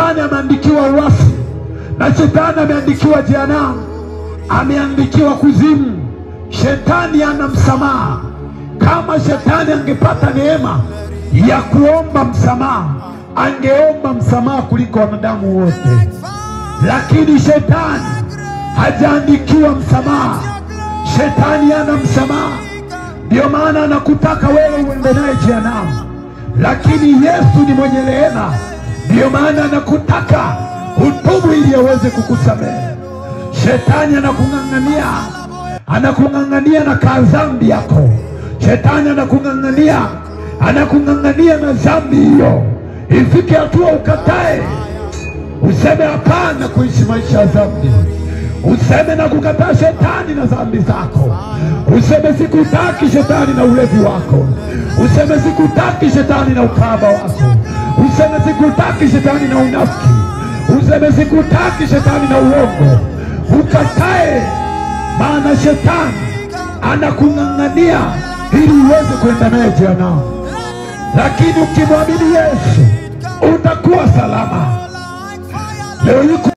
Shetani ameandikiwa uasi, na shetani ameandikiwa jehanamu, ameandikiwa kuzimu. Shetani ana msamaha. Kama shetani angepata neema ya kuomba msamaha, angeomba msamaha kuliko wanadamu wote. Lakini shetani hajaandikiwa msamaha. Shetani ana msamaha. Ndio maana anakutaka wewe uende naye jehanamu. Lakini Yesu ni mwenye rehema. Ndio maana anakutaka utubu ili aweze kukusamehe. Shetani anakung'ang'ania na kadhambi yako. Shetani anakung'ang'ania na dhambi hiyo. Ifike hatua ukatae, useme hapana kuishi maisha ya dhambi. Useme na kukataa shetani na dhambi zako. Useme sikutaki shetani na ulevi wako. Useme sikutaki shetani na ukahaba wako. Useme sikutaki shetani na unafiki. Useme sikutaki shetani na uongo. Ukatae, maana shetani anakung'ang'ania ili uweze kwenda naye jehanamu. Lakini ukimwamini Yesu utakuwa salama. Leo